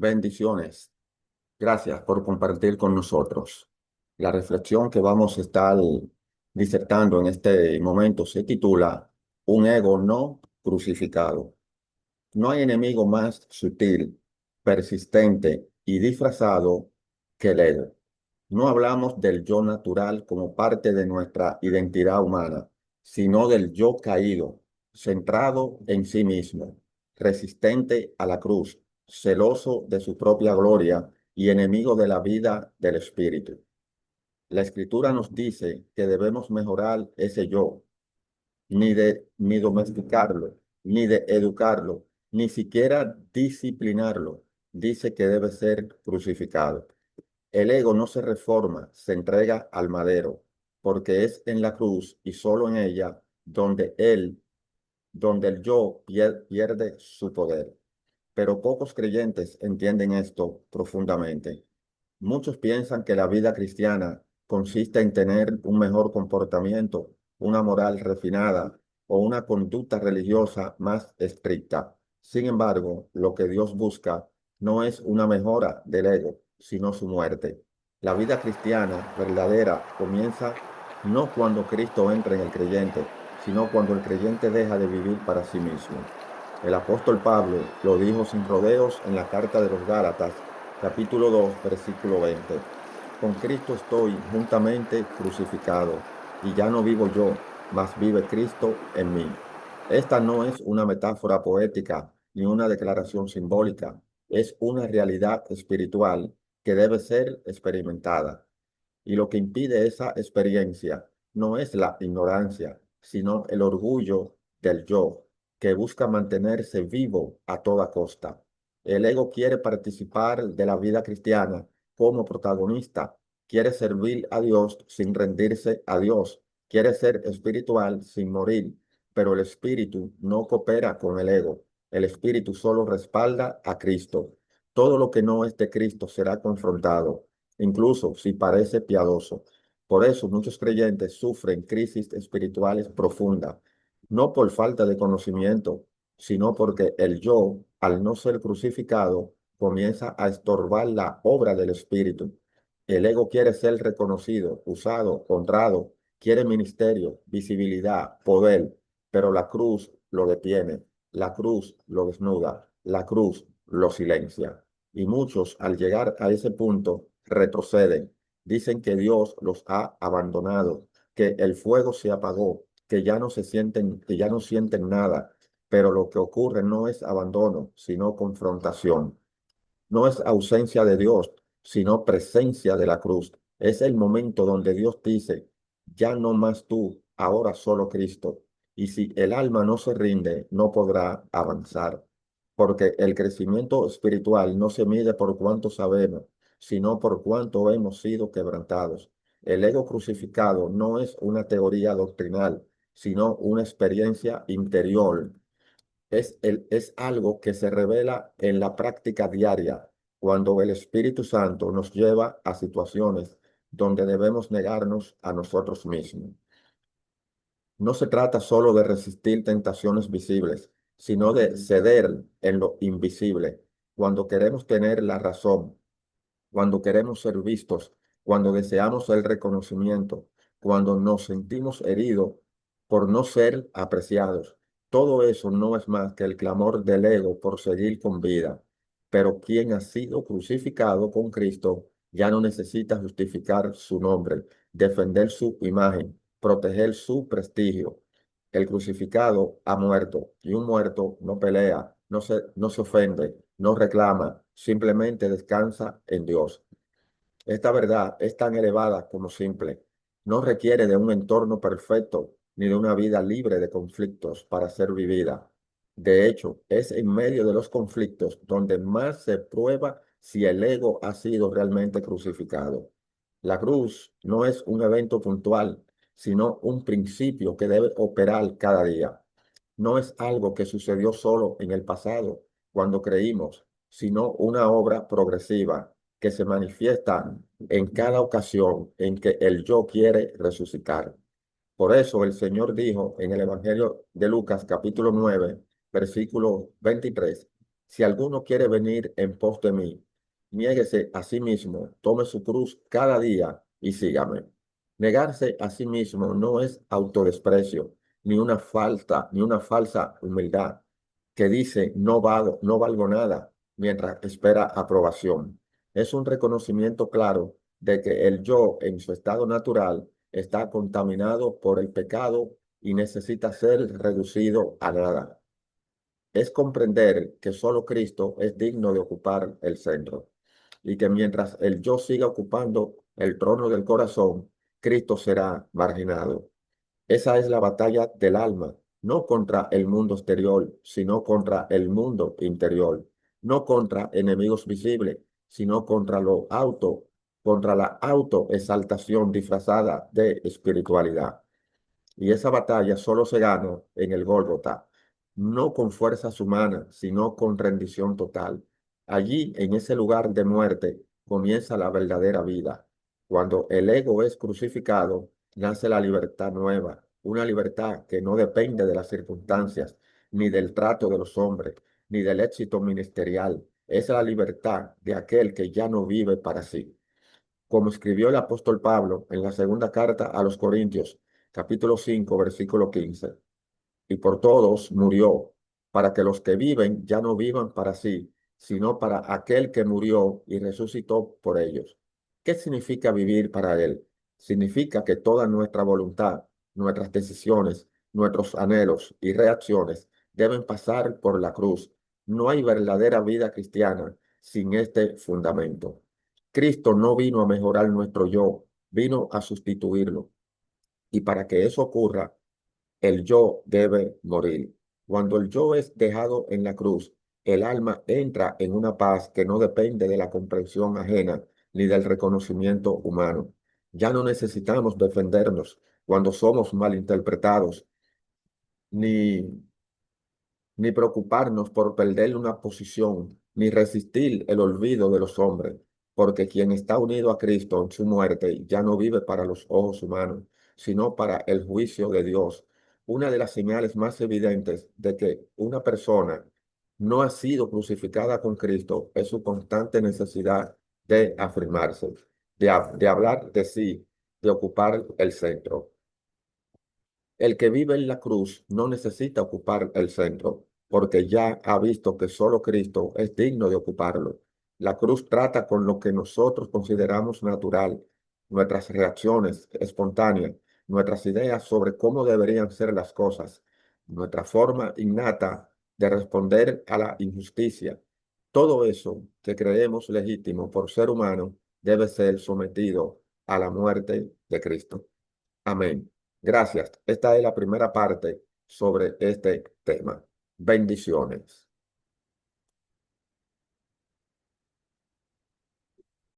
Bendiciones. Gracias por compartir con nosotros. La reflexión que vamos a estar disertando en este momento se titula Un ego no crucificado. No hay enemigo más sutil, persistente y disfrazado que el ego. No hablamos del yo natural como parte de nuestra identidad humana, sino del yo caído, centrado en sí mismo, resistente a la cruz, celoso de su propia gloria y enemigo de la vida del espíritu. La escritura nos dice que debemos mejorar ese yo, ni domesticarlo, ni de educarlo, ni siquiera disciplinarlo. Dice que debe ser crucificado. El ego no se reforma, se entrega al madero, porque es en la cruz y solo en ella donde el yo pierde su poder. Pero pocos creyentes entienden esto profundamente. Muchos piensan que la vida cristiana consiste en tener un mejor comportamiento, una moral refinada o una conducta religiosa más estricta. Sin embargo, lo que Dios busca no es una mejora del ego, sino su muerte. La vida cristiana verdadera comienza no cuando Cristo entra en el creyente, sino cuando el creyente deja de vivir para sí mismo. El apóstol Pablo lo dijo sin rodeos en la carta de los Gálatas, capítulo 2, versículo 20. Con Cristo estoy juntamente crucificado, y ya no vivo yo, mas vive Cristo en mí. Esta no es una metáfora poética ni una declaración simbólica, es una realidad espiritual que debe ser experimentada. Y lo que impide esa experiencia no es la ignorancia, sino el orgullo del yo, que busca mantenerse vivo a toda costa. El ego quiere participar de la vida cristiana como protagonista, quiere servir a Dios sin rendirse a Dios, quiere ser espiritual sin morir, pero el espíritu no coopera con el ego. El espíritu solo respalda a Cristo. Todo lo que no es de Cristo será confrontado, incluso si parece piadoso. Por eso muchos creyentes sufren crisis espirituales profundas, no por falta de conocimiento, sino porque el yo, al no ser crucificado, comienza a estorbar la obra del Espíritu. El ego quiere ser reconocido, usado, honrado, quiere ministerio, visibilidad, poder, pero la cruz lo detiene, la cruz lo desnuda, la cruz lo silencia. Y muchos, al llegar a ese punto, retroceden. Dicen que Dios los ha abandonado, que el fuego se apagó, que ya no sienten nada. Pero lo que ocurre no es abandono, sino confrontación. No es ausencia de Dios, sino presencia de la cruz. Es el momento donde Dios dice, ya no más tú, ahora solo Cristo. Y si el alma no se rinde, no podrá avanzar, porque el crecimiento espiritual no se mide por cuánto sabemos, sino por cuánto hemos sido quebrantados. El ego crucificado no es una teoría doctrinal, sino una experiencia interior. Es algo que se revela en la práctica diaria, cuando el Espíritu Santo nos lleva a situaciones donde debemos negarnos a nosotros mismos. No se trata solo de resistir tentaciones visibles, sino de ceder en lo invisible, cuando queremos tener la razón, cuando queremos ser vistos, cuando deseamos el reconocimiento, cuando nos sentimos heridos por no ser apreciados. Todo eso no es más que el clamor del ego por seguir con vida. Pero quien ha sido crucificado con Cristo ya no necesita justificar su nombre, defender su imagen, proteger su prestigio. El crucificado ha muerto y un muerto no pelea, no se ofende, no reclama, simplemente descansa en Dios. Esta verdad es tan elevada como simple. No requiere de un entorno perfecto ni de una vida libre de conflictos para ser vivida. De hecho, es en medio de los conflictos donde más se prueba si el ego ha sido realmente crucificado. La cruz no es un evento puntual, sino un principio que debe operar cada día. No es algo que sucedió solo en el pasado, cuando creímos, sino una obra progresiva que se manifiesta en cada ocasión en que el yo quiere resucitar. Por eso el Señor dijo en el Evangelio de Lucas capítulo 9, versículo 23, Si alguno quiere venir en pos de mí, niéguese a sí mismo, tome su cruz cada día y sígame. Negarse a sí mismo no es autodesprecio, ni una falsa humildad que dice no valgo nada mientras espera aprobación. Es un reconocimiento claro de que el yo en su estado natural está contaminado por el pecado y necesita ser reducido a nada. Es comprender que solo Cristo es digno de ocupar el centro y que mientras el yo siga ocupando el trono del corazón, Cristo será marginado. Esa es la batalla del alma, no contra el mundo exterior, sino contra el mundo interior, no contra enemigos visibles, sino contra la autoexaltación disfrazada de espiritualidad. Y esa batalla solo se gana en el Gólgota, no con fuerzas humanas, sino con rendición total. Allí, en ese lugar de muerte, comienza la verdadera vida. Cuando el ego es crucificado, nace la libertad nueva, una libertad que no depende de las circunstancias, ni del trato de los hombres, ni del éxito ministerial. Es la libertad de aquel que ya no vive para sí, como escribió el apóstol Pablo en la segunda carta a los Corintios, capítulo 5, versículo 15. Y por todos murió, para que los que viven ya no vivan para sí, sino para aquel que murió y resucitó por ellos. ¿Qué significa vivir para él? Significa que toda nuestra voluntad, nuestras decisiones, nuestros anhelos y reacciones deben pasar por la cruz. No hay verdadera vida cristiana sin este fundamento. Cristo no vino a mejorar nuestro yo, vino a sustituirlo. Y para que eso ocurra, el yo debe morir. Cuando el yo es dejado en la cruz, el alma entra en una paz que no depende de la comprensión ajena ni del reconocimiento humano. Ya no necesitamos defendernos cuando somos malinterpretados, ni ni preocuparnos por perder una posición, ni resistir el olvido de los hombres, porque quien está unido a Cristo en su muerte ya no vive para los ojos humanos, sino para el juicio de Dios. Una de las señales más evidentes de que una persona no ha sido crucificada con Cristo es su constante necesidad de afirmarse, de hablar de sí, de ocupar el centro. El que vive en la cruz no necesita ocupar el centro, porque ya ha visto que solo Cristo es digno de ocuparlo. La cruz trata con lo que nosotros consideramos natural, nuestras reacciones espontáneas, nuestras ideas sobre cómo deberían ser las cosas, nuestra forma innata de responder a la injusticia. Todo eso que creemos legítimo por ser humano debe ser sometido a la muerte de Cristo. Amén. Gracias. Esta es la primera parte sobre este tema. Bendiciones.